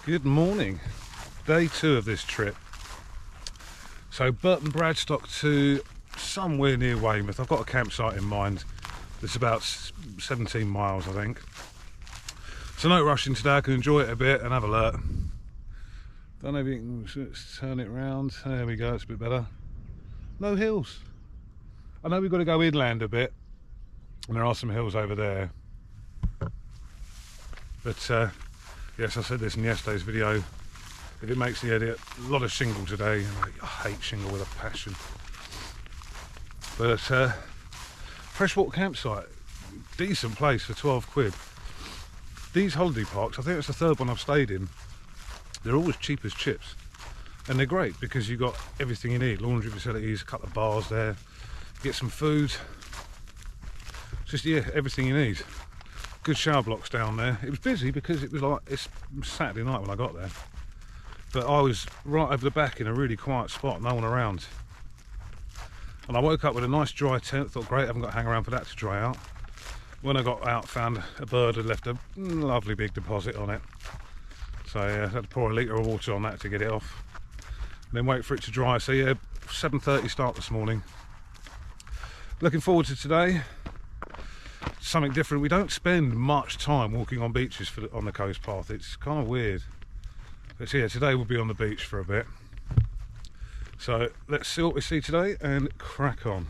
Good morning. Day 2 of this trip. So Burton, Bradstock to somewhere near Weymouth. I've got a campsite in mind. It's about 17 miles, I think. So no rushing today. I can enjoy it a bit and have a look. Don't know if you can, let's turn it round. There we go, it's a bit better. No hills. I know we've got to go inland a bit, and there are some hills over there. But yes, I said this in yesterday's video. If it makes the edit, a lot of shingle today. I hate shingle with a passion. But freshwater campsite, decent place for 12 quid. These holiday parks, I think it's the third one I've stayed in. They're always cheap as chips, and they're great because you've got everything you need. Laundry facilities, a couple of bars there, get some food. Just, yeah, everything you need. Good shower blocks down there. It was busy because it was like, it's Saturday night when I got there, but I was right over the back in a really quiet spot, no one around. And I woke up with a nice dry tent. Thought, great, I haven't got to hang around for that to dry out. When I got out, found a bird had left a lovely big deposit on it. So I had to pour a litre of water on that to get it off, and then wait for it to dry. So yeah, 7:30 start this morning. Looking forward to today. Something different. We don't spend much time walking on beaches on the coast path. It's kind of weird. But yeah, today we'll be on the beach for a bit. So let's see what we see today and crack on.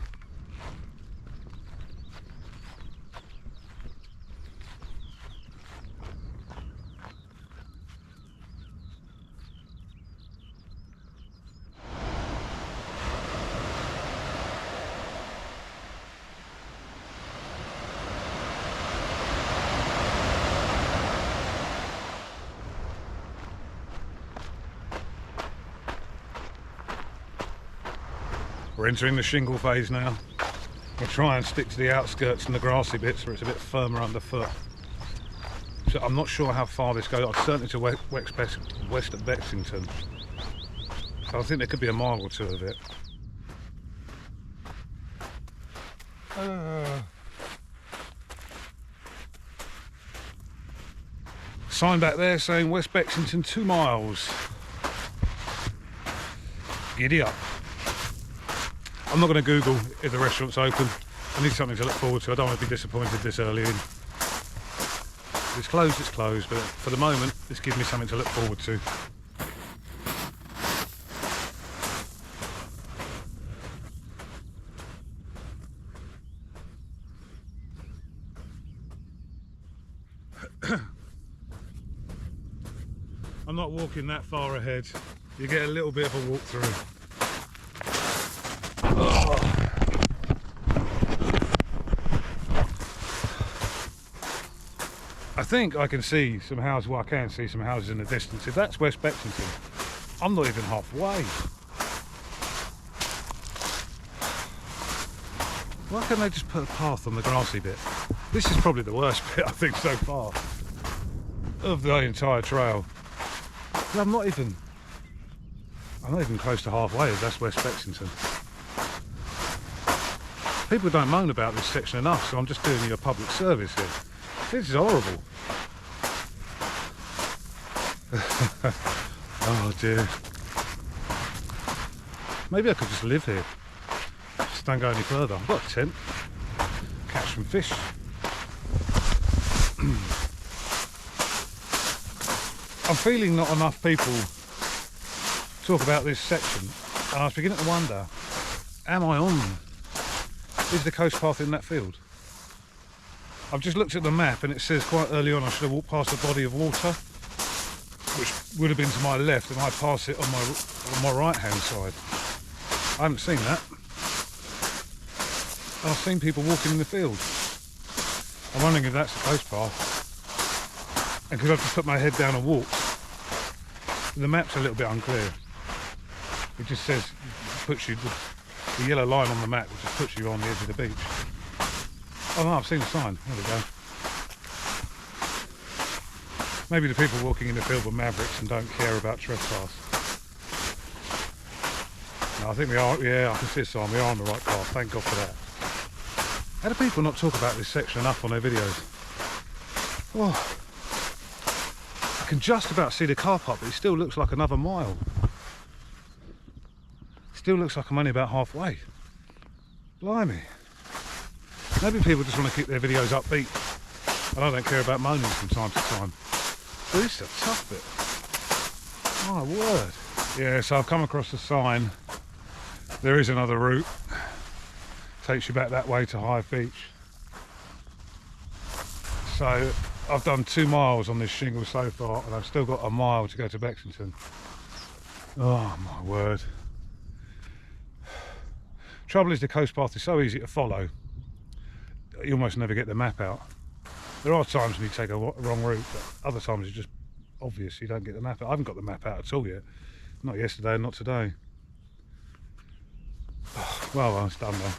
We're entering the shingle phase now. We'll try and stick to the outskirts and the grassy bits where it's a bit firmer underfoot. So I'm not sure how far this goes. I'd certainly to west at Bexington. So I think there could be a mile or two of it. Sign back there saying West Bexington 2 miles. Giddy up. I'm not going to Google if the restaurant's open. I need something to look forward to. I don't want to be disappointed this early in. If it's closed, but for the moment, this gives me something to look forward to. I'm not walking that far ahead. You get a little bit of a walk through. I think I can see some houses. Well, I can see some houses in the distance. If that's West Bexington, I'm not even halfway. Why can't they just put a path on the grassy bit? This is probably the worst bit, I think, so far of the entire trail. I'm not even close to halfway if that's West Bexington. People don't moan about this section enough, so I'm just doing you a public service here. This is horrible. Oh dear. Maybe I could just live here. Just don't go any further. I've got a tent. Catch some fish. I'm feeling not enough people talk about this section, and I was beginning to wonder, am I on? Is the coast path in that field? I've just looked at the map and it says quite early on I should have walked past a body of water, which would have been to my left, and I pass it on my right hand side. I haven't seen that. I've seen people walking in the field. I'm wondering if that's the coast path. And because I've just put my head down and walked, the map's a little bit unclear. It just says, puts you, the yellow line on the map just puts you on the edge of the beach. Oh no, I've seen the sign. There we go. Maybe the people walking in the field were mavericks and don't care about trespass. No, I think we are, yeah, I can see a sign. We are on the right path. Thank God for that. How do people not talk about this section enough on their videos? Oh. can just about see the car park, but it still looks like another mile. Still looks like I'm only about halfway. Blimey. Maybe people just want to keep their videos upbeat, and I don't care about moaning from time to time. But this is a tough bit. My word. Yeah, so I've come across a sign. There is another route. Takes you back that way to Hive Beach. So I've done 2 miles on this shingle so far, and I've still got a mile to go to Bexington. Oh my word. Trouble is, the coast path is so easy to follow, you almost never get the map out. There are times when you take a wrong route, but other times it's just obvious you don't get the map out. I haven't got the map out at all yet. Not yesterday, not today. Well, it's done now.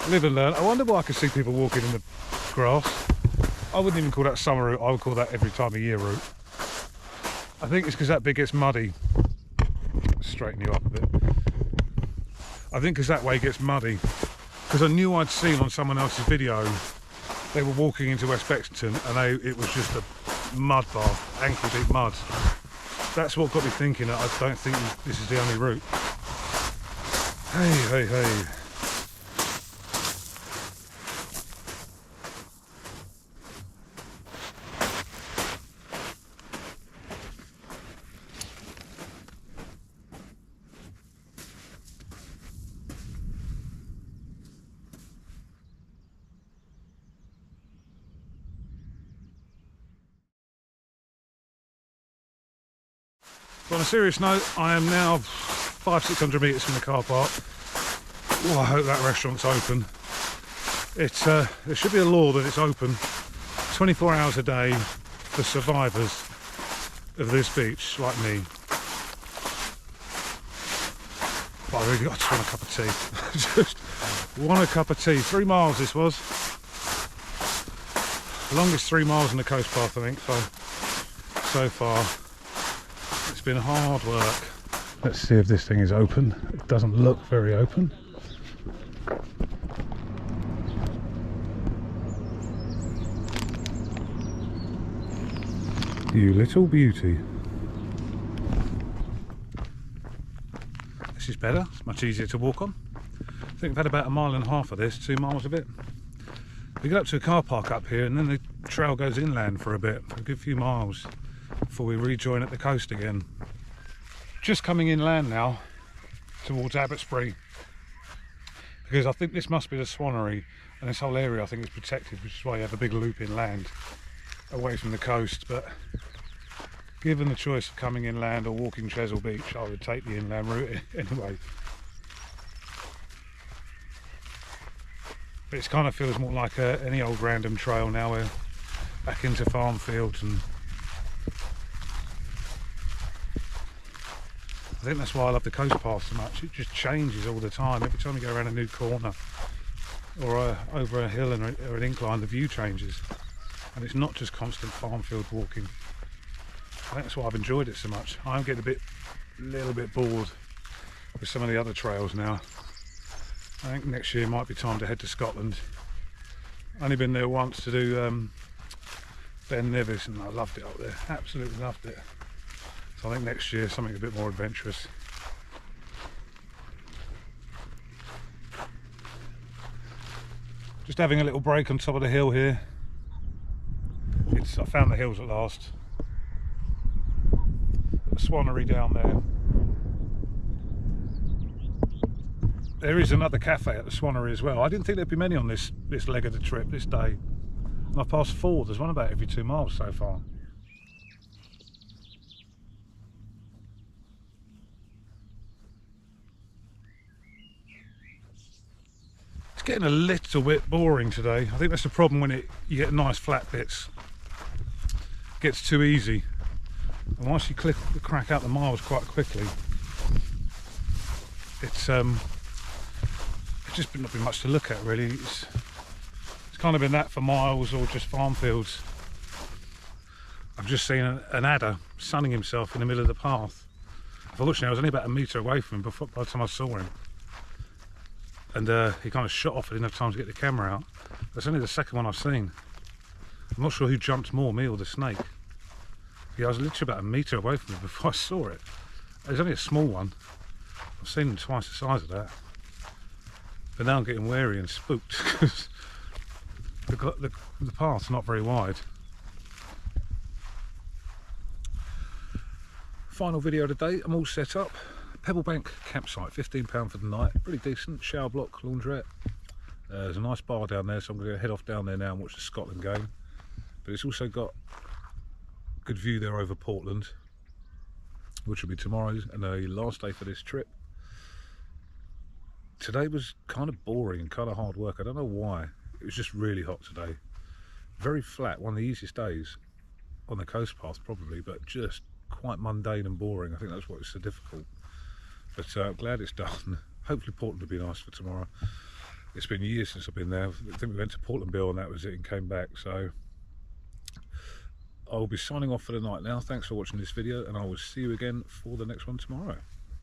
Live and learn. I wonder why I can see people walking in the grass. I wouldn't even call that summer route, I would call that every time of year route. I think it's because that bit gets muddy. Straighten you up a bit. I think because that way gets muddy. Because I knew I'd seen on someone else's video, they were walking into West Bexington and it was just a mud bath, ankle deep mud. That's what got me thinking that I don't think this is the only route. Hey, hey, hey. So on a serious note, I am now 500-600 metres from the car park. Oh, I hope that restaurant's open. There should be a law that it's open 24 hours a day for survivors of this beach, like me. But I just want a cup of tea. Just want a cup of tea. 3 miles this was. Longest 3 miles on the coast path, I think, so far. It's been hard work. Let's see if this thing is open. It doesn't look very open. You little beauty. This is better. It's much easier to walk on. I think we've had about 1.5 miles of this, 2 miles of it. We get up to a car park up here and then the trail goes inland for a bit, for a good few miles, before we rejoin at the coast again. Just coming inland now towards Abbotsbury, because I think this must be the Swannery, and this whole area I think is protected, which is why you have a big loop inland away from the coast. But given the choice of coming inland or walking Chesil Beach, I would take the inland route anyway. But it kind of feels more like any old random trail now. We're back into farm fields, and I think that's why I love the coast path so much. It just changes all the time. Every time you go around a new corner or over a hill or an incline, the view changes, and it's not just constant farm field walking. I think that's why I've enjoyed it so much. I'm getting a little bit bored with some of the other trails now. I think next year might be time to head to Scotland. Only been there once to do Ben Nevis, and I loved it up there. Absolutely loved it. So I think next year something a bit more adventurous. Just having a little break on top of the hill here. I found the hills at last. The Swannery down there. There is another cafe at the Swannery as well. I didn't think there'd be many on this leg of the trip this day. And I've passed 4. There's one about every 2 miles so far. It's getting a little bit boring today. I think that's the problem when you get nice flat bits. It gets too easy. And once you crack out the miles quite quickly, it's just not been much to look at really. It's kind of been that for miles or just farm fields. I've just seen an adder sunning himself in the middle of the path. Unfortunately I was only about 1 metre away from him by the time I saw him, and he kind of shot off. I didn't have time to get the camera out. That's only the second one I've seen. I'm not sure who jumped more, me or the snake. Yeah, I was literally about a metre away from it before I saw it. It was only a small one. I've seen them twice the size of that. But now I'm getting wary and spooked because the path's not very wide. Final video of the day, I'm all set up. Pebblebank campsite, £15 for the night. Pretty decent, shower block, laundrette. There's a nice bar down there, so I'm going to head off down there now and watch the Scotland game. But it's also got a good view there over Portland, which will be tomorrow's and the last day for this trip. Today was kind of boring and kind of hard work. I don't know why. It was just really hot today. Very flat, one of the easiest days on the coast path probably, but just quite mundane and boring. I think that's what it's so difficult. But I'm glad it's done. Hopefully Portland will be nice for tomorrow. It's been years since I've been there. I think we went to Portland Bill and that was it, and came back. So I'll be signing off for the night now. Thanks for watching this video, and I will see you again for the next one tomorrow.